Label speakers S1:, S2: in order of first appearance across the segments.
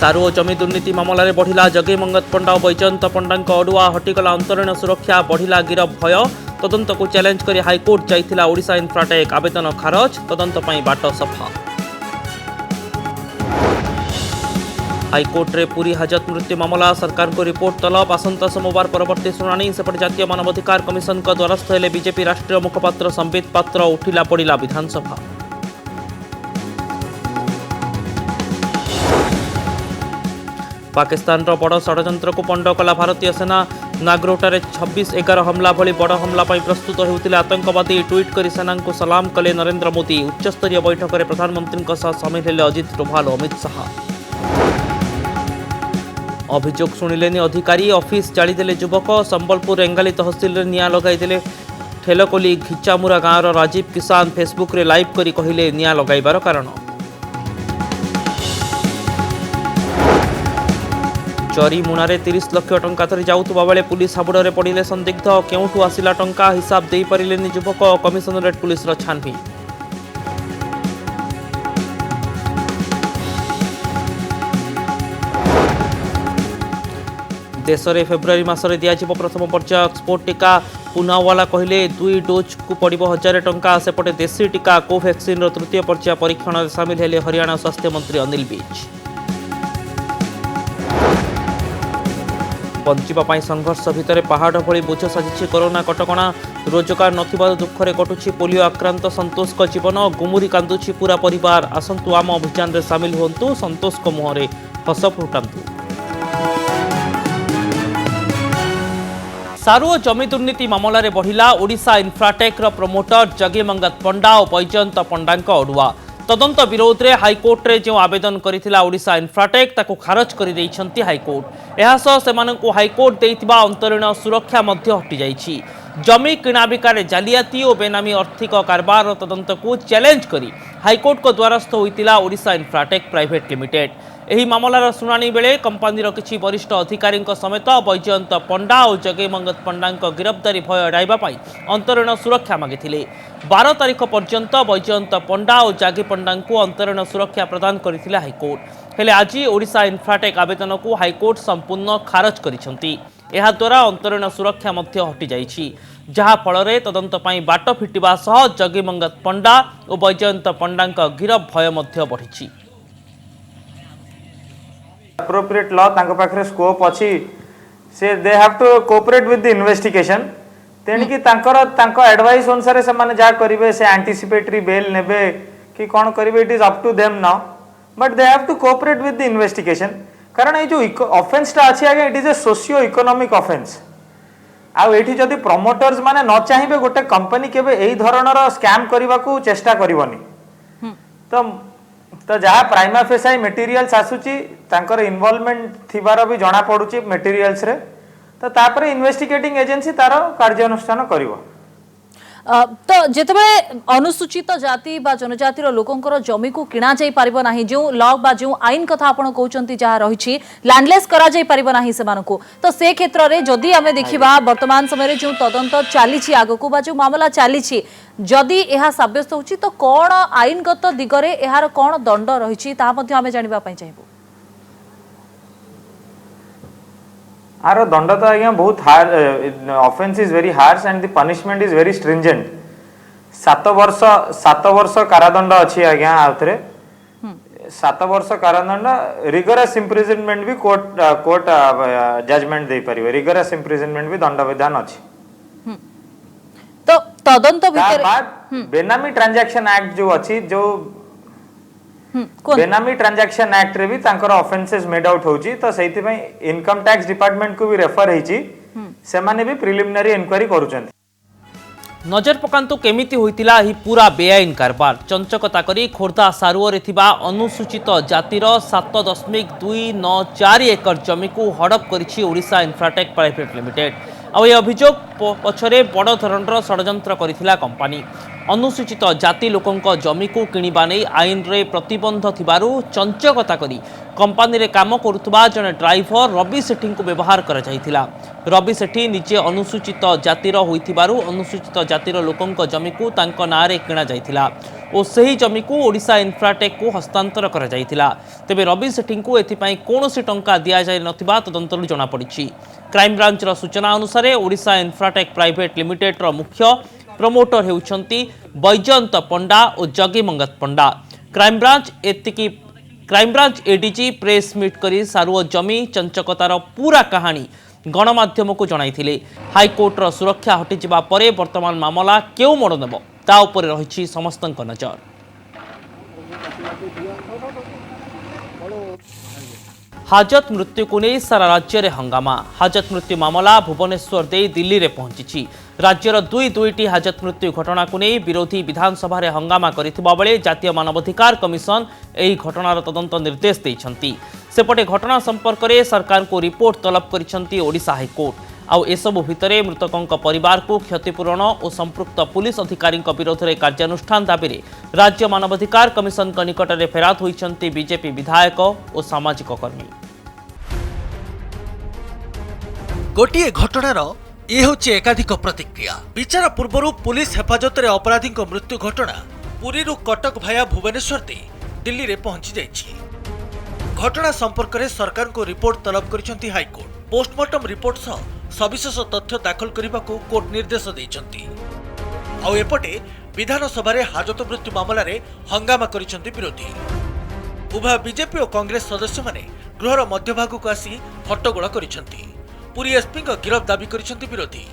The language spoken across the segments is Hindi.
S1: सारू और जमी दुर्नीति मामलें बढ़िला जगे मंगत पंडा और बैजयंत पंडा अड़ुआ हटिगला अंतरीण सुरक्षा बढ़िला गिरफ भय तदंत को चैलेंज कर हाइकोर्ट जाइथिला ओडिशा इन्फ्राटेक आवेदन खारज तदंत पई बाट सफा। हाइकोर्ट रे पूरी हाजत मृत्यु मामला सरकार को रिपोर्ट तलब आसंता सोमवार परवर्ती शुणाणी सेपटे जातीय मानवाधिकार कमिशन का द्वारस्थ हेले बीजेपी राष्ट्रीय मुखपात्र संबित पात्र उठिला पड़ा विधानसभा। पाकिस्तान रो बड़ षड्यंत्र को पंड कला भारतीय सेना नागरोटारे 26/11 हमला भली बड़ हमला पर प्रस्तुत होउतिले आतंकवादी ट्वीट कर सेना को सलाम कले नरेंद्र मोदी। उच्चस्तरीय बैठक में प्रधानमंत्री सामिल हेले अजित डोभाल और अमित शाह। अभियोग शुणिलेनि अधिकारी ऑफिस जालीदेले युवक संबलपुर रेंगाली तहसिल रे निया लगाइदेले ठेलकोली घिचामुरा गाँव राजीव किसान फेसबुक रे लाइव करी कहिले निया लगाइबार कारण। चोरी मुणारे 30 लाख टंका धरी जाउथबा बेले पुलिस हाबुड़े पड़िले संदिग्ध केउठु आसिला टंका हिसाब देई परिलेनि युवक कमिशनरेट पुलिस रो छानबीन। देश में फेब्रुआरी मासरे दियाजिबो प्रथम पर्याय एक्सपोर्ट टीका पुनावाला कहले 2 डोज को पड़ो 1000 टंका सेपटे देशी टीका कोवैक्सीन तृतीय पर्याय परीक्षण में सामिल हेले हरियाणा स्वास्थ्य मंत्री अनिल विज। बंचिबा संघर्ष भितर पहाड़ भली बोझ साजिछि कोरोना कटकणा रोजगार नथिबा दुखरे कटुछि पोलियो आक्रांत संतोष को जीवन गुमुरी कांदुछि पूरा परिवार आसंतु आम अभियान रे सामिल हुंतु संतोष को मुहरे हस फुटांतु। सारू और जमी दुर्नीति मामलें बढ़िला ओडिशा इन्फ्राटेक प्रमोटर जगे मंगत पंडा और बैजयंत पंडा अड़ुआ तदंत विरोध में हाइकोर्ट रे जो आवेदन करिथिला ओडिशा इन्फ्राटेक ताको खारज कर दैछंती हाइकोर्ट। एहासह सेमानंकु हाइकोर्ट देइथिबा अंतरीण सुरक्षा मध्य हटि जाइछि। जमी किणाबिकार जालियाती और बेनामी आर्थिक कारबार तदंत को चैलेंज करी हाइकोर्ट को द्वारस्थ होइतिला ओडिशा इन्फ्राटेक प्राइवेट लिमिटेड। एही मामलार शुणाणी बेले कंपानीर किछि वरिष्ठ अधिकारी समेत बैजयंत पंडा और जगे मंगत पंडा गिरफ्तारी भय एड़ाइबा पई अंतरीण सुरक्षा मागिथिले। 12 तारिख पर्यंत बैजयंत पंडा और जागे पंडा को अंतरीण सुरक्षा प्रदान करथिले हाइकोर्ट। हेले आज ओडिशा इन्फ्राटेक आवेदन को हाइकोर्ट संपूर्ण खारज करिसंती। एहा द्वारा अंतरीण सुरक्षा मध्य हटि जाइछि जहा फल तदंत पई बाट फिटिबा सह जगे मंगत पंडा और बैजयंत पंडा गिरफ भय मध्य बढ़िछि।
S2: appropriate law तांको पाखरे स्कोप अछि से they have to cooperate with the investigation तेन कि तांको एडवाइस अनुसार से माने जा करिवे से एंटीसिपेटरी बेल नेबे कि कोन करिवे it is up to them now but they have to cooperate with the investigation कारण ए जो ऑफेंस ता अछि आगे it is a socio economic offence आ एठी जदी प्रमोटर्स माने न चाहिबे गोटे कंपनी केबे एही धरणर स्कैम करबा को चेष्टा करबनी तो जहाँ प्राइमा फेसाई मटेरियल्स आसुची तांकर इन्वॉल्वमेंट थिबार भी जना पड़ुची मटेरियल्स रे तो तापर इन्वेस्टिगेटिंग एजेंसी तार कार्यानुष्ठान करिवो।
S3: तो जितेबे अनुसूचित जाति बा जनजातिर लोकंकर जमी को किणा जाई पारिबो नाही जो लॉ बा जो आईन कथा आपण कहउचंती जहा रहिछि लैंडलेस करा जाई पारिबो नाही से मानको तो से क्षेत्र रे जदी हमें देखिबा वर्तमान समय रे जो तदंत चालीछि आगको बा जो मामला चालीछि जदी एहा साब्यस्त होछि तो कोन आईनगत दिगरे एहार कोन दंड रहिछि ता मध्ये हमें जानिबा पई चाहिबो।
S2: आरो दंड तो आज्ञा बहुत hard offence is very harsh and the punishment is very stringent 7 वर्ष कारादंड अछि आज्ञा आउतरे 7 वर्ष कारादंड रिगरस इम्प्रिजनमेंट भी कोर्ट जजमेंट दे परिबे रिगरस इम्प्रिजनमेंट भी दंड विधान अछि।
S3: तो तदंत भितर
S2: बेनामी ट्रांजैक्शन एक्ट जो अछि जो बेनामी ट्रांजैक्शन एक्ट रे भी तांकर ऑफेंसेस मेड आउट होची तो सेति पई इनकम टैक्स डिपार्टमेंट को भी रेफर हेची से माने भी प्रिलिमिनरी इंक्वायरी करूचंती।
S1: नजर पकांतु केमिति होइतिला ही पूरा बेआईन कारबार चंचकता करी खोर्धा सारुओरे थिबा अनुसूचित जातिर 7.294 एकर जमी को हड़प करिछि ओडिशा इन्फ्राटेक प्राइवेट लिमिटेड। आ अभियोग पछरे बड़ धरणर षड्यंत्र करिथिला कंपानी अनुसूचित जाति लोकंक जमी को किणवा नहीं आईन रे प्रतिबंध थिबारु चंचकता करी कंपानी रे काम करुवा जने ड्राइवर रवि सेठी को व्यवहार करा जायथिला। रवि सेठी निजे अनुसूचित जातिर होइथिबारु अनुसूचित जातिर लोकंक जमी को तांक नारे किणा जायथिला और सही जमी को ओडिशा इन्फ्राटेक को हस्तांतर करा जायथिला। तेबे रवि सेठी को एथिपाई कोनोसी टंका दिया जाय नथिबा तदंतरु जणा पड़िछि। क्राइम ब्रांच रो सूचना अनुसार ओडिशा इन्फ्राटेक प्राइवेट लिमिटेड रो मुख्य प्रमोटर हेउछंती बैजयंत पंडा और Jagi Mangat Panda. Crime branch ADG press meet करी सारुओ जमी चंचकतार पूरा कहानी गणमाध्यम को जणाइथिले। हाईकोर्टर सुरक्षा हटिजिबा परे वर्तमान मामला केउ मोड़ नेब ता उपरे रहिछि समस्तक नजर। हाजत मृत्यु को नहीं सारा राज्य में हंगामा। हाजत मृत्यु मामला भुवनेश्वर दे दिल्ली में पहुंची। राज्यर दुईटी हाजत मृत्यु घटना को नहीं विरोधी विधानसभा रे हंगामा करिथिबा बेले जातीय मानवाधिकार कमिशन एही घटनार तदंत निर्देश देइछंती। सेपटे घटना संपर्क में सरकार को रिपोर्ट तलब करिछंती ओडिशा हाईकोर्ट। आउ एसबु भितरे मृतकों परिवार को क्षतिपूरण और संपृक्त पुलिस अधिकारी विरोध में कार्यानुष्ठान दाबी रे राज्य मानवाधिकार कमिशन निकट में फेरात होइछंती बीजेपी विधायक और सामाजिक कर्मी।
S4: गोटे घटनार ये हूँ एकाधिक प्रतिक्रिया। विचार पूर्व पुलिस हेफाजत में अपराधी मृत्यु घटना पुरी कटक भाया भुवनेश्वर दे दिल्ली में पहुंची जाइछि। घटना संपर्क में सरकार को रिपोर्ट तलब करिसेंती हाईकोर्ट। पोस्टमार्टम रिपोर्ट सह सविशेष तथ्य दाखल करने को कोर्ट निर्देश देइछंती। आउ एपटे विधानसभा रे हाजत मृत्यु मामला रे हंगामा करिसेंती विरोधी। उभय बीजेपी और कांग्रेस सदस्य माने गृहर मध्यभाग को आसी हट्टगोल करिसेंती। पुरी एसपी को गिरफ्त दाबी करिसेंती विरोधी।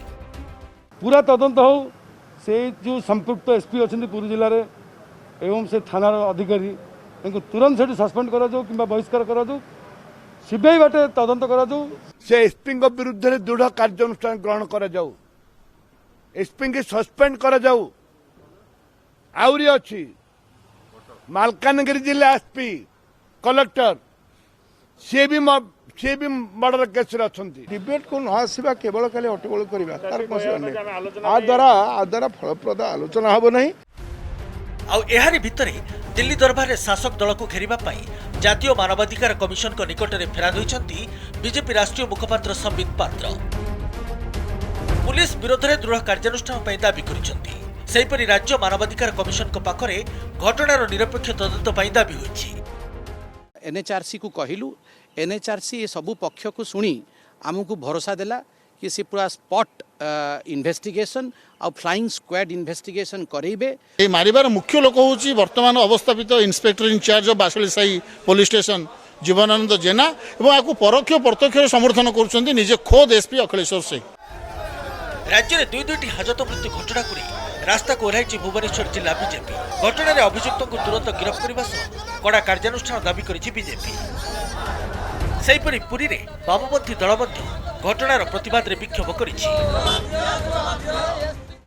S5: पूरा तदंत हो से जो संपृक्त एसपी अच्छा पुरी जिले में एवं से थानार अधिकारी तुरंत से सस्पेंड करा कि बहिष्कार करा सीबीआई बाटे तदंत करा
S6: से एसपी विरुद्ध में दृढ़ कार्यानुष्ठान ग्रहण करा एसपी की सस्पेंड करा आउरी अच्छी मालकानगिरी जिला एसपी कलेक्टर सी भी मर्डर केस डिबेट को न आसवा केवल खाली हट्टगोल करवा द्वारा फलप्रद आलोचना हम नहीं।
S4: आहारी भितरे दिल्ली दरबार में शासक दल को घेरिबा पाई जातीय मानवाधिकार कमिशन को निकट में फेराद होइछंती बीजेपी राष्ट्रीय मुखपात्र संबित पात्र। पुलिस विरोध में दृढ़ कार्यानुष्ठान पाई दाबी करिसेंती। सेहिपरि राज्य मानवाधिकार कमिशन को पाखरे घटनार निरपेक्ष तदंत पाई दाबी होइछि।
S7: एनएचआरसी को कहलु एनएचआरसी ये सबू पक्ष को शुणी आमको भरोसा देला कि सी पूरा स्पॉट इन्वेस्टिगेशन और फ्लाइंग स्क्वाड इन्वेस्टिगेशन करेबे।
S8: मारिबार मुख्य लोक होची वर्तमान अवस्थापित inspector in-charge of Basalisahi police station Jibanananda Jena एवं आपको परोक्ष प्रत्यक्ष समर्थन करुछंती निजे खोद एसपी अखिलेश्वर सिंह।
S4: राज्य में दुईटी हाजत मृत्यु घटना को रास्ता को ओह्लाई भुवनेश्वर जिला बीजेपी। घटना में अभियुक्त को तुरंत गिरफ्त करने सह कड़ा कार्यानुष्ठान दाबी करिछि बीजेपी। सेहिपरि पुरी रे वामपंथी दल घटनार प्रतिवाद रे विक्षोभ करिछि।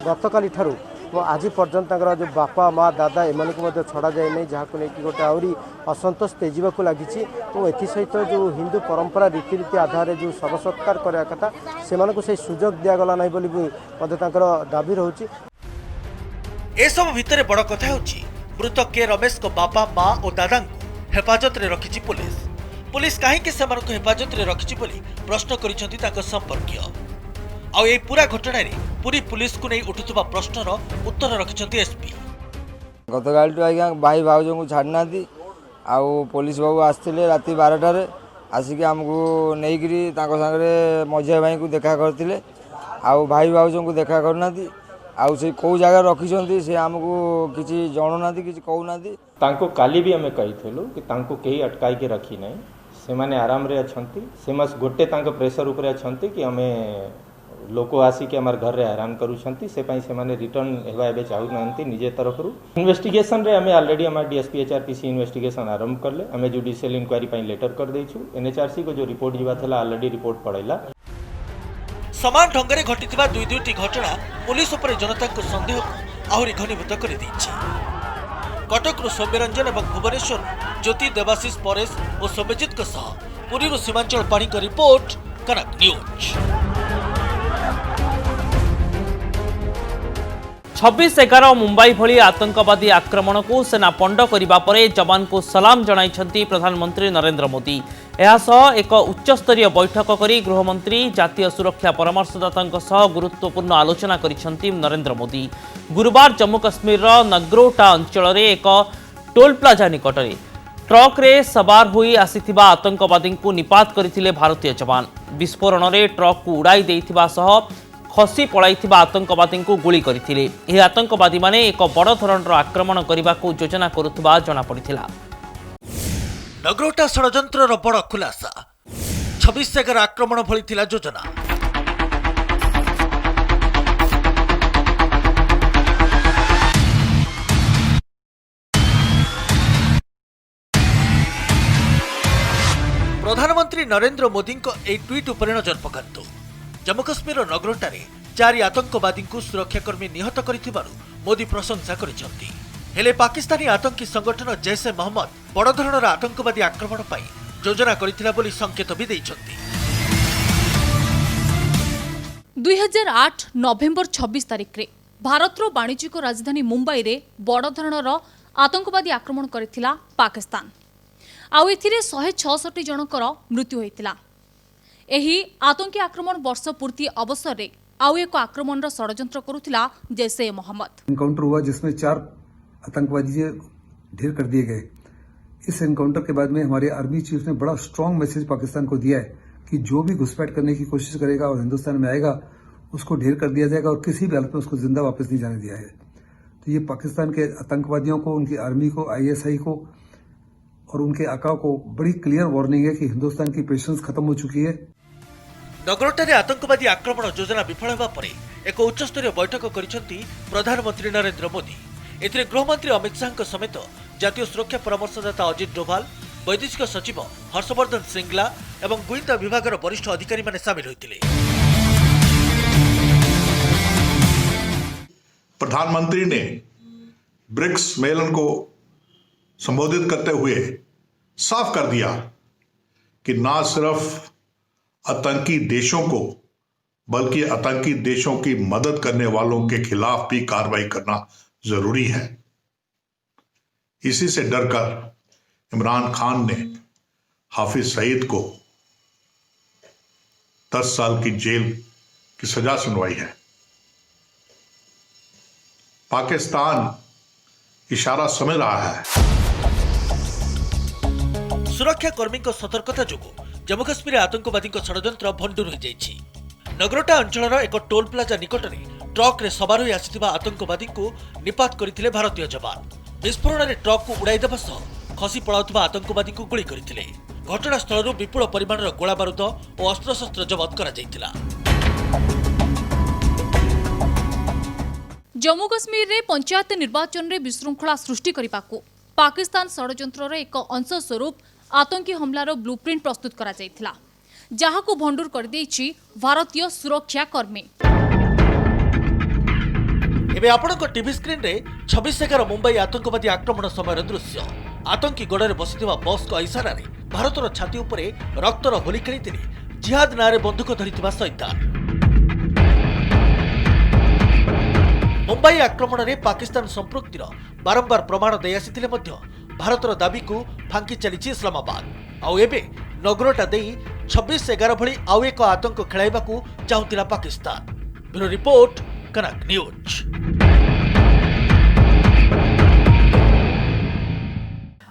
S9: गतकाली ठारू आज पर्यंत जो बापा माँ दादा एम छड़ा जाए नहीं जहाँ को लेकिन गोटे आहरी असंतोष तेजिबा को लगी तो एसत जो हिंदू परंपरा रीतिनीति आधार जो शव सत्कार करने कथा से सुजोग दिगला ना दाबी रोचे।
S4: एसबु भितर बड़ कथा होची मृतक के रमेश को बापा माँ और दादा को हेफाजत रे रखिछि पुलिस। पुलिस कहीं से हेफाजत रे रखिछि बोली प्रश्न करिसेंती ताको संपर्कीय। आउ ए पूरा घटना रे पूरी पुलिस को नहीं उठुवा प्रश्नर उत्तर रखिसेंती एसपी।
S10: गतकाल आज्ञा भाई भाउज को छाड़ना आउ पुलिस बाबू आसते राति 12टार आसिक आमको नहीं सागरे मझिया भाई को देखा करते आउ भाई भाउज को देखा करना आउ से कौ जगह रखी से आमको किसी जणुना कि कहूना।
S11: तांको काली भी आम कहीलु कि तांको कहीं अटकाई के रखी ना से माने आराम रे अछंती से मस गोटे तांको प्रेशर ऊपर अछंती कि हमें लोक आसिक आम घर रे हैरान करूछंती से पई से माने रिटर्न हेबा एबे चाहू नांती निजे तरफ रु इन्वेस्टिगेशन रे हमें ऑलरेडी हम डीएसपी एचआरपीसी इन्वेस्टिगेशन आरंभ करले। हमें जुडिशियल इंक्वायरी पई लेटर कर देछु। एनएचआरसी को जो रिपोर्ट जीवा थला ऑलरेडी रिपोर्ट पड़ैला।
S4: समान ढंग से घटिथिबा दुईटी घटना पुलिस उपर जनता को संदेह को आहरी घनीभूत कर देछि। कटक सौम्यरंजन और भुवनेश्वर ज्योति देवाशीष परेश और सौम्यजित पुरी सीमांचल पाणी का रिपोर्ट कनक न्यूज।
S1: 26/11 मुंबई भली आतंकवादी आक्रमण को सेना पंड करने पर जवान को सलाम जणाइछंती प्रधानमंत्री नरेंद्र मोदी। एहासह एक उच्चस्तरीय बैठक करी गृहमंत्री जातीय सुरक्षा परामर्शदाता सह गुरुत्वपूर्ण आलोचना करिछंती नरेंद्र मोदी। गुरुवार जम्मू काश्मीर नगरोटा अंचल रे एक टोल प्लाजा निकट में ट्रक रे सवार होई आसीथिबा आतंकवादी को निपात करथिले भारतीय जवान। विस्फोरण रे ट्रक को उड़ाई देइथिबा सह खसी पलाइथिबा आतंकवादी को गुली करथिले। एही आतंकवादी माने एक बड़ धरणर आक्रमण करने को योजना करुथिबा जଣା पड़िथिला।
S4: नगरोटा षड़यंत्रर बड़ खुलासा 26/11 आक्रमण भली थिला योजना। प्रधानमंत्री नरेंद्र मोदी ए ट्वीट उपर नजर पकांतु। जम्मू काश्मीर नगरोटारे 4 आतंकवादी को सुरक्षाकर्मी निहत करिथिबारु मोदी प्रशंसा करिसेंती। हेले पाकिस्तानी आतंकी संगठन जैश ए मोहम्मद बड़ धरणर आतंकवादी आक्रमण पाई योजना करिथिला बोली संकेत भी दैछंती।
S12: 2008 नवेम्बर 26 तारिख रे भारतर वाणिज्यिक राजधानी मुंबई रे बड़ धरणर आतंकवादी आक्रमण करिथिला पाकिस्तान। आउ एथिरे 166 जनकर मृत्यु होइतिला। एही आतंकी आक्रमण वर्ष पूर्ति अवसर रे आउ एक आक्रमण षड़यंत्र करुथिला जैश ए मोहम्मद।
S13: एनकाउंटर हुआ जिसमें 4 आतंकवादी ढेर कर दिए गए। इस एनकाउंटर के बाद में हमारे आर्मी चीफ ने बड़ा स्ट्रांग मैसेज पाकिस्तान को दिया है कि जो भी घुसपैठ करने की कोशिश करेगा और हिंदुस्तान में आएगा उसको ढेर कर दिया जाएगा और किसी भी हालत में उसको जिंदा वापस नहीं जाने दिया है। तो ये पाकिस्तान के आतंकवादियों को, उनकी आर्मी को, ISI को और उनके आका को बड़ी क्लियर वार्निंग है कि हिंदुस्तान की पेशेंस खत्म हो चुकी है।
S4: नगरोटारे आतंकवादी आक्रमण योजना विफल होगा पर एक उच्चस्तरीय बैठक करिसेंती प्रधानमंत्री नरेंद्र मोदी। एथिरे गृहमंत्री अमित शाह समेत जातीय सुरक्षा परामर्शदाता अजित डोभाल, वैदेशिक सचिव हर्षवर्धन श्रृंगला एवं गुइंदा विभागर वरिष्ठ अधिकारी माने शामिल होइतिले।
S14: प्रधानमंत्री ने ब्रिक्स सम्मेलन को संबोधित करते हुए साफ कर दिया कि ना सिर्फ आतंकी देशों को बल्कि आतंकी देशों की मदद करने वालों के खिलाफ भी कार्रवाई करना जरूरी है। इसी से डरकर इमरान खान ने हाफिज सईद को 10 साल की जेल की सजा सुनवाई है। पाकिस्तान इशारा समझ रहा है।
S4: सुरक्षा कर्मी सतर्कता जो जम्मू काश्मीर आतंकवादी षड़यंत्र भंडूर हो जाइछि। नगरोटा अंचल एक टोल प्लाजा निकट में ट्रक रे सवार हो आसिथिबा आतंकवादी को निपात करथिले भारतीय जवान। विस्फोरण में ट्रक को उड़ाई देबा सह खसी पलाउथिबा आतंकवादी को गुली करथिले। घटनास्थल विपुल परिमाणर गोला बारूद और अस्त्रशस्त्र जबत करा जाइतिला।
S12: जम्मू काश्मीर रे पंचायत निर्वाचन रे विशृंखला सृष्टि करिबाकू पाकिस्तान षड़यंत्रर एक अंश स्वरूप आतंकी हमलार ब्लूप्रिंट प्रस्तुत करा जाइतिला, जहाको भंडूर कर देइछि भारतीय सुरक्षा कर्मी।
S4: एबे आपणक टीवी स्क्रीन रे 26/11 मुंबई आतंकवादी आक्रमण समय दृश्य। आतंकी गड़े बसिथिबा बस को इशारा रे भारतर छाती उपरे रक्तर होली खेलिथिले जिहाद नारे बंदूक धरिथिबा शैतान। मुंबई आक्रमण में पाकिस्तान संपृक्तिर बारंबार प्रमाण दे आसिथिले मध्य भारतर दाबी को फांकी चलीछि इस्लामाबाद। आउ एबे नगरोटा देई 26/11 भली आउ एक आतंक खेलाइबाकू चाहुतिला पाकिस्तान। ब्यूरो रिपोर्ट, कनक न्यूज।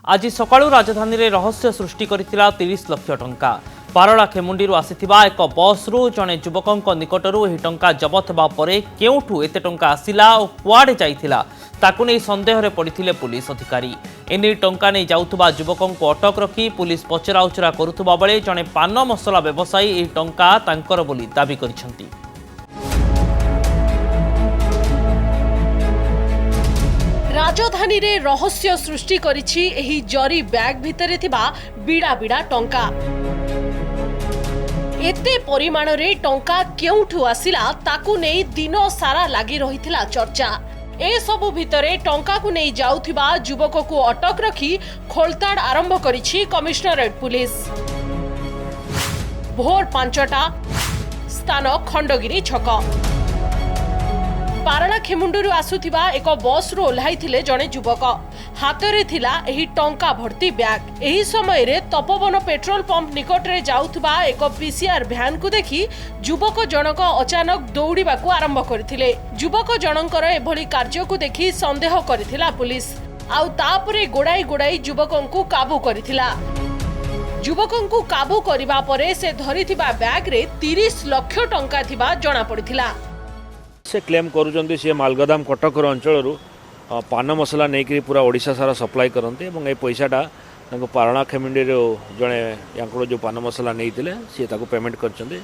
S1: आज सकाळु राजधानी रे रहस्य सृष्टि करितिला 30 लाख टंका। पारला खेमुंडी आसिथिबा एक बस रु जने युवकक निकटरू एही टंका जबत हेबा परे केउठू एते टंका आसिला और कुआडे जाइथिला ताकू नै संदेह रे पड़िथिले पुलिस अधिकारी। एने टंका नै जाउथबा युवकक अटक रखी पुलिस पचरा उचरा करुथबा बेले जने पान मसला व्यवसायी एही टंका तांकर बोली दाबी करिसंती।
S15: राजधानी रे रहस्य सृष्टि करिछि एही जरी बैग भितरे थिबा बिड़ा बिड़ा टंका। एते परिमाण रे टंका केउठू आसिला ताकू नै दिन सारा लागि रहिथिला चर्चा। ए सबु भितरे टंका को नै जाउथिबा युवक को अटक रखी खोलताड़ आरंभ करिछि कमिश्नरेट पुलिस। भोर 5टा स्थान खंडगिरी छक। पारलाखेमुंडू आसुथिबा एक बस रो ओह्लाइथिले जणे युवक हातरे थिला एही टंका भर्ती बैग। एही समय रे तपोवन पेट्रोल पंप निकट रे जाउथबा एक पीसीआर भ्यान को देखि युवक जनक अचानक दौड़िबाकू आरंभ करथिले। युवक जनकर एभली कार्य को देखि संदेह करथिला पुलिस आउ तापरे गोड़ाई गोड़ाई युवकंकु काबू करथिला। युवकंकु काबू करिबा परे से धरिथिबा बैग रे 30 लाख टंका थिबा जणा पड़िथिला।
S16: से क्लेम करूचंती से मालगोदाम कटकर अंचल पान मसला नहीं पूरा ओडिशा सारा सप्लाई करते और ये पैसाटा पारलाखेमुंडी जड़े या जो पान मसला नहीं सी पेमेंट करते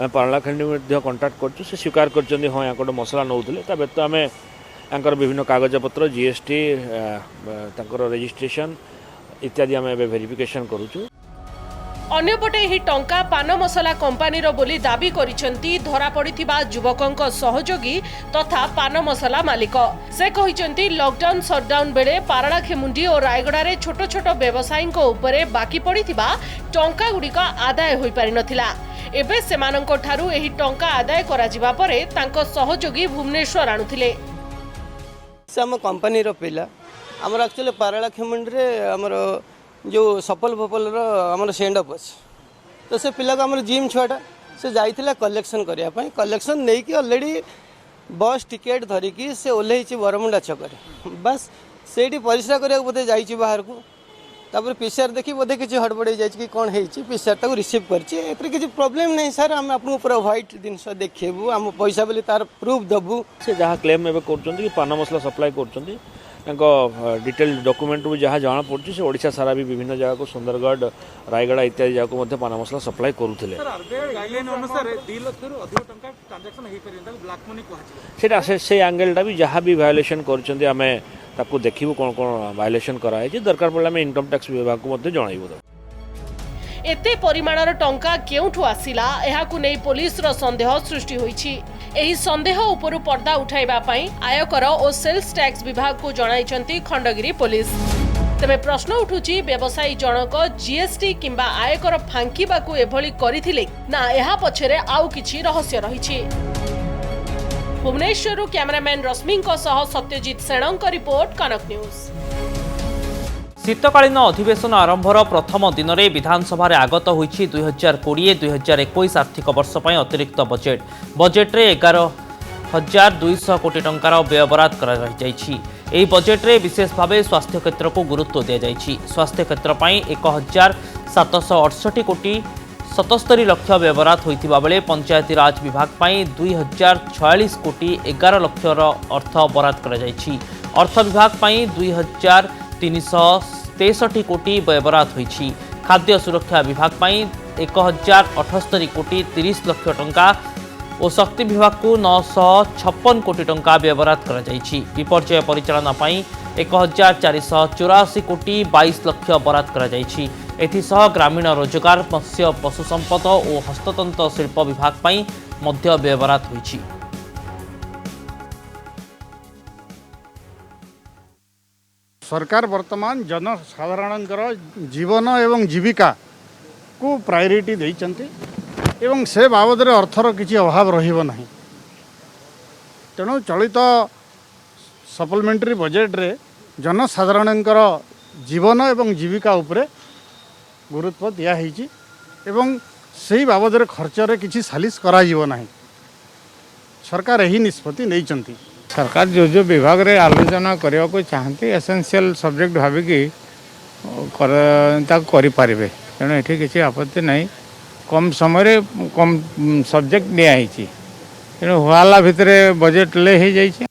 S16: पारलाखेमुंडी कंटाक्ट कर स्वीकार कर हाँ या मसला नौले व्यतीत आम या विभिन्न कागज पत्र जीएसटी रजिस्ट्रेशन इत्यादि आम वेरिफिकेशन करूँ।
S15: अन्यपटे ही टंका पान मसला कंपानीर बोली दाबी करिसेंती धरा पड़िथिबा युवकंक सहयोगी तथा पान मसला मालिक। से कहिसेंती लॉकडाउन शटडाउन बेले पारलाखेमुंडी और रायगड़ा रे छोट छोट व्यवसायींक उपरे बाकी पड़िथिबा टंका गुड़िक आदाय होई पारि नथिला। एबे सेमानंक ठारू एही टंका आदाय करा जिबा परे तांको सहयोगी भुवनेश्वर आणुथिले।
S17: से हम कंपनी रो पिला हमर एक्चुअली पारलाखेमुंडी रे हमर जो सफल फफल आमर सेंड अप अच्छे तो से पिला को आम जिम छुआटा से जाइला कलेक्शन करने कलेक्शन नहीं कि ऑलरेडी बस टिकेट धरिकी से ओह्लैची बरमुंडा छक बस से परिश्रा करने बोधे जाइए बाहर को तापर पीसीआर देखी बोधे किसी हड़बड़ कि कौन है पीसीआर रिसीव कर प्रॉब्लम नहीं सर आम आपको पूरा व्हाइट जिनस देखू आम पैसा बोली तार प्रूफ देवु
S16: से जहाँ क्लेम कर पान मसला सप्लाई कर डिटेल डॉक्यूमेंट भी जहाँ जाना पड़ी से ओडिशा सारा भी विभिन्न जगह को सुंदरगढ़ रायगड़ा इत्यादि जगह को पान मसला सप्लाई करुले से एंगेलटा भी जहाँ भी वायोलेशन कर देखू कौन कौन वायोलेशन कराई दरकार पड़े आम इनकम टैक्स विभाग को जनइबू।
S15: एते परिमाणर टंका केउठु आसिला एहाकु नै पुलिस रो संदेह सृष्टि होईछि। एही संदेह उपरु पर्दा उठाइबा पई आयकर और सेल्स टैक्स विभाग को जणाइछंती खंडगिरी पुलिस। तबे प्रश्न उठुछि व्यवसायी जनक जीएसटी किंबा आयकर फांकीबाकू एभली करिथिले ना एहा पछरे आउ किछि रहस्य रहिछि। भुवनेश्वरु कैमरामैन रश्मिंको सह सत्यजित सेणंक रिपोर्ट कनक न्यूज।
S1: शीतकालीन अधिवेशन आरंभर प्रथम दिन में विधानसभा आगत होईछि 2020-2021 आर्थिक वर्ष पर अतिरिक्त बजेट। बजेट रे 11,200 कोटी टंकार व्ययबराद कर बजेट रे विशेष भाव स्वास्थ्य क्षेत्र को गुरुत्व दि जाइछि। स्वास्थ्य क्षेत्र पर 1,768 कोटी 77 लाख व्ययबराद होइथिबा बेले पंचायती राज विभाग पर 2,046 कोटी 11 लाख अर्थ बराद कर अर्थ विभाग पर 2,363 कोटी व्ययबराद होईछि। खाद्य सुरक्षा विभाग पर 1,078 कोटी 30 लाख टंका और शक्ति विभाग को 956 कोटी टंका व्ययबराद कर विपर्यय परिचालना पर 1,484 कोटी 22 लाख बराद कर एथिसह ग्रामीण रोजगार मत्स्य पशु संपद और हस्ततंत्र शिल्प विभाग पर मध्य व्ययबराद होईछि।
S8: सरकार वर्तमान जनसाधारण जीवन एवं जीविका को प्रायोरिटी देइचंती एवं से बाबद रे अर्थर किसी अभाव रहिबो नहीं। तेणु चलित सप्लीमेंटरी बजेट रे जनसाधारण जीवन एवं जीविका उपरे गुरुत्व दिया होईची एवं सही बाबद रे खर्च रे किसी सालिस करा जीवो नहीं। सरकार यही निष्पत्ति नैचंती।
S18: सरकार जो जो विभाग रे आलोचना करने को चाहती एसेंशियल सब्जेक्ट भाविकी करें तेणु ये किसी आपत्ति नहीं। कम समय कम सब्जेक्ट नियाई तेणु हुआला भितर बजेट ले ही जाइए।